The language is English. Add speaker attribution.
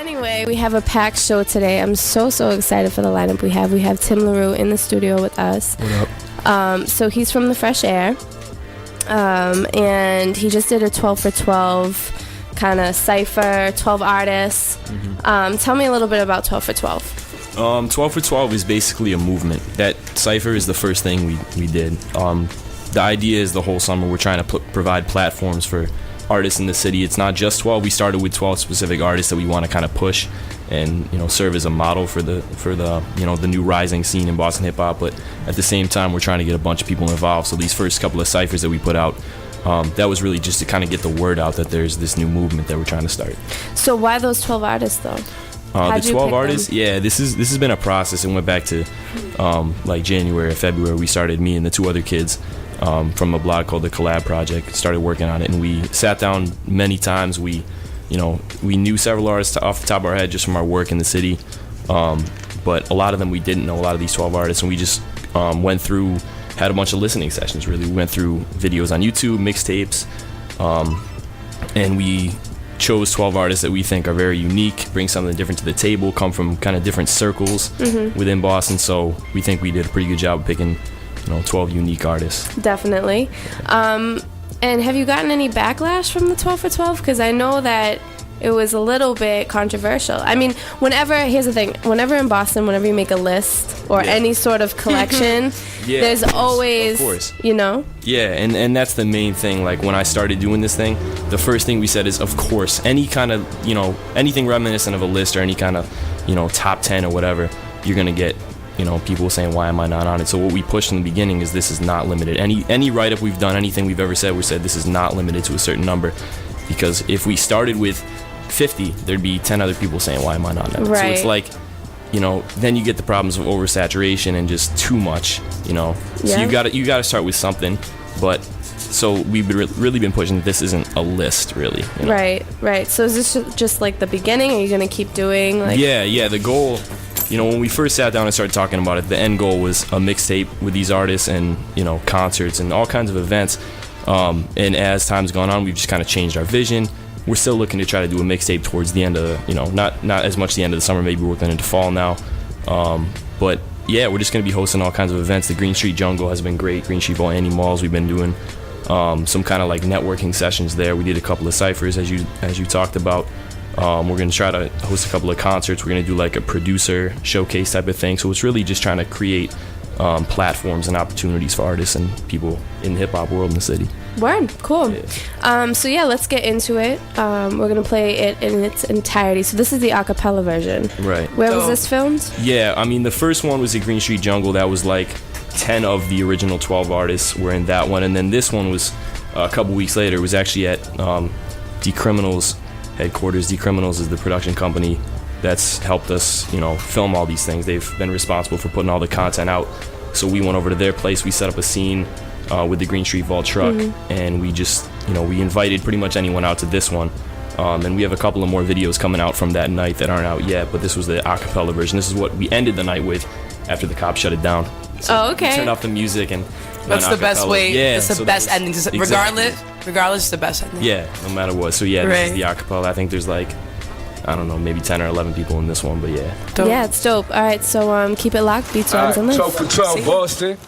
Speaker 1: anyway, we have a packed show today. I'm so excited for the lineup we have. We have Tim Larew in the studio with us.
Speaker 2: What up?
Speaker 1: So he's from the Fresh Heir. And he just did a 12 for 12 kind of cypher, 12 artists. Tell me a little bit about 12 for 12.
Speaker 2: 12 for 12 is basically a movement. That cypher is the first thing we did. The idea is the whole summer we're trying to provide platforms for artists in the city. It's not just 12. We started with 12 specific artists that we want to kind of push and serve as a model for the the new rising scene in Boston hip hop. But at the same time, we're trying to get a bunch of people involved. So these first couple of ciphers that we put out, that was really just to kind of get the word out that there's this new movement that we're trying to start.
Speaker 1: So why those 12 artists though?
Speaker 2: The 12 artists, yeah, this has been a process. It went back to like January or February. We started, me and the two other kids from a blog called the Collab Projekt, started working on it, and we sat down many times. We knew several artists off the top of our head just from our work in the city, but a lot of them we didn't know, a lot of these 12 artists, and we just went through, had a bunch of listening sessions, really. We went through videos on YouTube, mixtapes, and we chose 12 artists that we think are very unique, bring something different to the table, come from kind of different circles within Boston. So we think we did a pretty good job of picking 12 unique artists.
Speaker 1: Definitely. And have you gotten any backlash from the 12 for 12? Because I know that it was a little bit controversial. I mean, here's the thing, whenever in Boston, whenever you make a list or any sort of collection, there's always,
Speaker 2: of course.
Speaker 1: Yeah,
Speaker 2: and that's the main thing. Like, when I started doing this thing, the first thing we said is, of course, any kind of, anything reminiscent of a list or any kind of, top 10 or whatever, you're going to get, people saying, why am I not on it? So what we pushed in the beginning is this is not limited. Any write-up we've done, anything we've ever said, we said this is not limited to a certain number. Because if we started with 50, there'd be 10 other people saying, why am I not on it?
Speaker 1: Right.
Speaker 2: So it's like, then you get the problems of oversaturation and just too much, So you gotta start with something. But so we've really been pushing, this isn't a list, really.
Speaker 1: Right. So is this just like the beginning? Are you gonna keep doing like?
Speaker 2: Yeah. The goal, when we first sat down and started talking about it, the end goal was a mixtape with these artists and concerts and all kinds of events. And as time's gone on, we've just kind of changed our vision. We're still looking to try to do a mixtape towards the end of not as much the end of the summer, maybe we're working into fall now. But yeah, we're just going to be hosting all kinds of events. The Green Street Jungle has been great. Green Street Annie Malls, we've been doing some kind of like networking sessions there. We did a couple of ciphers, as you talked about. We're going to try to host a couple of concerts. We're going to do like a producer showcase type of thing. So it's really just trying to create platforms and opportunities for artists and people in the hip-hop world in the city.
Speaker 1: Word, cool. So let's get into it. We're going to play it in its entirety. So this is the a cappella version.
Speaker 2: Right.
Speaker 1: Where was this filmed? Yeah,
Speaker 2: I mean, the first one was at Green Street Jungle. That was like 10 of the original 12 artists were in that one. And then this one was a couple weeks later. It was actually at Decriminals headquarters. Decriminals is the production company that's helped us, film all these things. They've been responsible for putting all the content out. So we went over to their place. We set up a scene with the Green Street Vault truck, and we just, we invited pretty much anyone out to this one. And we have a couple of more videos coming out from that night that aren't out yet, but this was the a cappella version. This is what we ended the night with after the cops shut it down. So we turned off the music and
Speaker 3: that's the best way.
Speaker 2: Yeah,
Speaker 3: it's the best ending. Regardless, it's the best ending.
Speaker 2: Yeah, no matter what. So this is the a cappella. I think there's like, I don't know, maybe 10 or 11 people in this one, but yeah.
Speaker 1: Dope. Yeah, it's dope. All right, so keep it locked. Beats, Rhymes, and Live.
Speaker 4: 12 for 12, Boston.